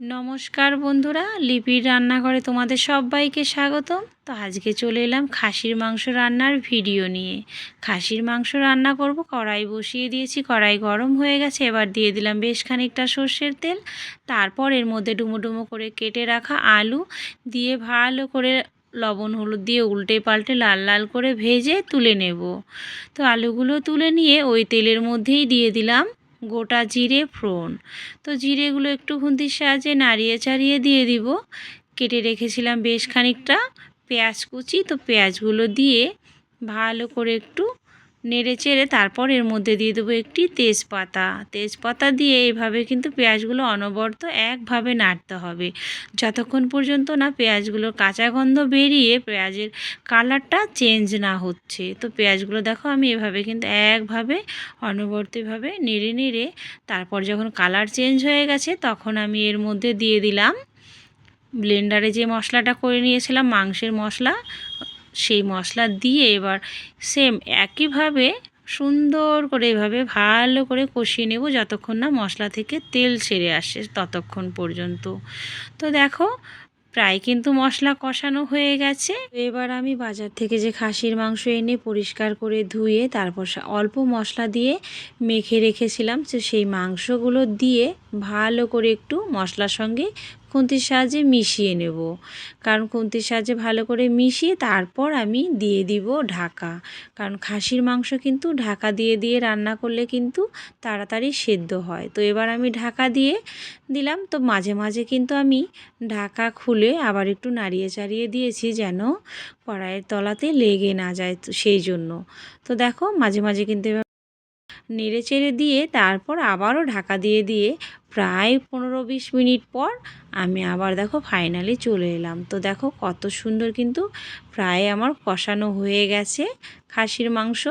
নমস্কার বন্ধুরা, লিপির রান্নাঘরে তোমাদের সবাইকে স্বাগতম। তো আজকে চলে এলাম খাসির মাংস রান্নার ভিডিও নিয়ে। খাসির মাংস রান্না করব, কড়াই বসিয়ে দিয়েছি, কড়াই গরম হয়ে গেছে। এবার দিয়ে দিলাম বেশ খানিকটা সর্ষের তেল। তারপর এর মধ্যে ডুমো ডুমো করে কেটে রাখা আলু দিয়ে ভালো করে লবণ হলুদ দিয়ে উল্টে পাল্টে লাল লাল করে ভেজে তুলে নেব। তো আলুগুলো তুলে নিয়ে ওই তেলের মধ্যেই দিয়ে দিলাম গোটা জিরে ফোড়ন। তো জিরেগুলো একটু খুন্তির সাহায্যে নাড়িয়ে চাড়িয়ে দিয়ে দিব কেটে রেখেছিলাম বেশ খানিকটা পেঁয়াজ কুচি। তো পেঁয়াজগুলো দিয়ে ভালো করে একটু নেড়ে চেড়ে তারপর এর মধ্যে দিয়ে দেবো একটি তেজপাতা দিয়ে এইভাবে কিন্তু পেঁয়াজগুলো অনবরত একভাবে নাড়তে হবে যতক্ষণ পর্যন্ত না পেঁয়াজগুলোর কাঁচা গন্ধ বেরিয়ে পেঁয়াজের কালারটা চেঞ্জ না হচ্ছে। তো পেঁয়াজগুলো দেখো আমি এভাবে কিন্তু একভাবে অনবরতভাবে নেড়ে নেড়ে তারপর যখন কালার চেঞ্জ হয়ে গেছে তখন আমি এর মধ্যে দিয়ে দিলাম ব্লেন্ডারে যে মশলাটা করে নিয়েছিলাম মাংসের মশলা। সেই মশলা দিয়ে এবার সেম একইভাবে সুন্দর করে এভাবে ভালো করে কষিয়ে নেব যতক্ষণ না মশলা থেকে তেল ছেড়ে আসে ততক্ষণ পর্যন্ত। তো দেখো প্রায় কিন্তু মশলা কষানো হয়ে গেছে। এবার আমি বাজার থেকে যে খাসির মাংস এনে পরিষ্কার করে ধুয়ে তারপর অল্প মশলা দিয়ে মেখে রেখেছিলাম, তো সেই মাংসগুলো দিয়ে ভালো করে একটু মশলার সঙ্গে খুন্তির সাহায্যে মিশিয়ে নেব। কারণ খুন্তির সাহায্যে ভালো করে মিশিয়ে তারপর আমি দিয়ে দিব ঢাকা। কারণ খাসির মাংস কিন্তু ঢাকা দিয়ে দিয়ে রান্না করলে কিন্তু তাড়াতাড়ি সেদ্ধ হয়। তো এবার আমি ঢাকা দিয়ে দিলাম। তো মাঝে মাঝে কিন্তু আমি ঢাকা খুলে আবার একটু নাড়িয়ে চাড়িয়ে দিয়েছি যেন কড়াইয়ের তলাতে লেগে না যায়, তো সেই জন্য। তো দেখো মাঝে মাঝে কিন্তু নেড়ে চেড়ে দিয়ে তারপর আবারও ঢাকা দিয়ে দিয়ে প্রায় 15-20 মিনিট পর আমি আবার দেখো ফাইনালি চলে এলাম। তো দেখো কত সুন্দর কিন্তু প্রায় আমার কষানো হয়ে গেছে খাসির মাংস।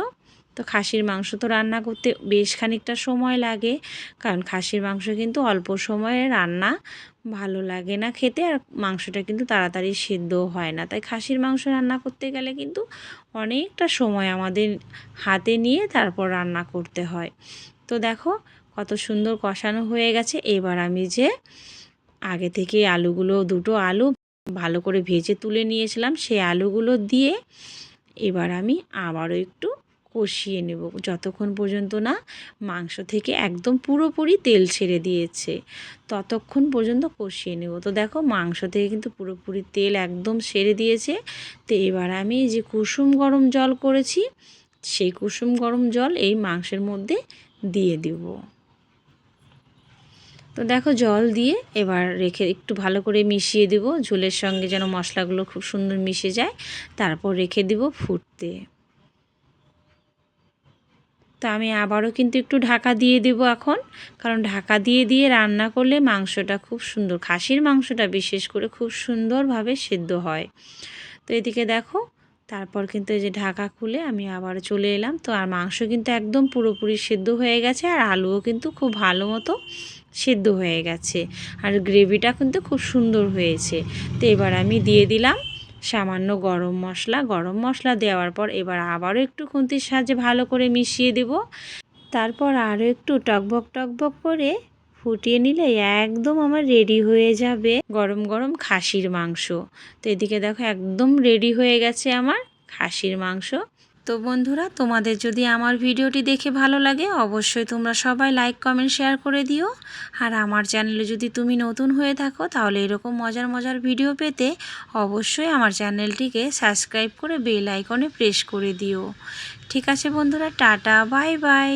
তো খাসির মাংস তো রান্না করতে বেশ খানিকটা সময় লাগে, কারণ খাসির মাংস কিন্তু অল্প সময়ে রান্না ভালো লাগে না খেতে, আর মাংসটা কিন্তু তাড়াতাড়ি সেদ্ধও হয় না। তাই খাসির মাংস রান্না করতে গেলে কিন্তু অনেকটা সময় আমাদের হাতে নিয়ে তারপর রান্না করতে হয়। তো দেখো কত সুন্দর কষানো হয়ে গেছে। এবার আমি যে আগে থেকে দুটো আলু ভালো করে ভেজে তুলে নিয়েছিলাম সেই আলুগুলো দিয়ে এবার আমি আবারও একটু কষিয়ে নেব যতক্ষণ পর্যন্ত না মাংস থেকে একদম পুরোপুরি তেল ছেড়ে দিয়েছে ততক্ষণ পর্যন্ত কষিয়ে নেব। তো দেখো মাংস থেকে কিন্তু পুরোপুরি তেল একদম ছেড়ে দিয়েছে। তো এবার আমি যে কুসুম গরম জল করেছি সেই কুসুম গরম জল এই মাংসের মধ্যে দিয়ে দিব। তো দেখো জল দিয়ে এবার রেখে একটু ভালো করে মিশিয়ে দেব ঝোলের সঙ্গে যেন মশলাগুলো খুব সুন্দর মিশে যায়। তারপর রেখে দিব ফুটতে। তো আমি আবারও কিন্তু একটু ঢাকা দিয়ে দেব এখন, কারণ ঢাকা দিয়ে দিয়ে রান্না করলে মাংসটা খুব সুন্দর, খাসির মাংসটা বিশেষ করে খুব সুন্দরভাবে সেদ্ধ হয়। তো এদিকে দেখো তারপর কিন্তু এই যে ঢাকা খুলে আমি আবার চলে এলাম। তো আর মাংস কিন্তু একদম পুরোপুরি সেদ্ধ হয়ে গেছে, আর আলুও কিন্তু খুব ভালো মতো সেদ্ধ হয়ে গেছে, আর গ্রেভিটা কিন্তু খুব সুন্দর হয়েছে। তো এবার আমি দিয়ে দিলাম সামান্য গরম মশলা দেওয়ার পর এবার আবারও একটু খুন্তির সাহায্যে ভালো করে মিশিয়ে দেব। তারপর আরও একটু টকবক করে ফুটিয়ে নিলে একদম আমার রেডি হয়ে যাবে গরম গরম খাসির মাংস। তো এদিকে দেখো একদম রেডি হয়ে গেছে আমার খাসির মাংস। তো বন্ধুরা, তোমাদের যদি আমার ভিডিওটি দেখে ভালো লাগে অবশ্যই তোমরা সবাই লাইক কমেন্ট শেয়ার করে দিও। আর আমার চ্যানেলে যদি তুমি নতুন হয়ে থাকো তাহলে এরকম মজার মজার ভিডিও পেতে অবশ্যই আমার চ্যানেলটিকে সাবস্ক্রাইব করে বেল আইকনে প্রেস করে দিও। ঠিক আছে বন্ধুরা, টাটা বাই বাই।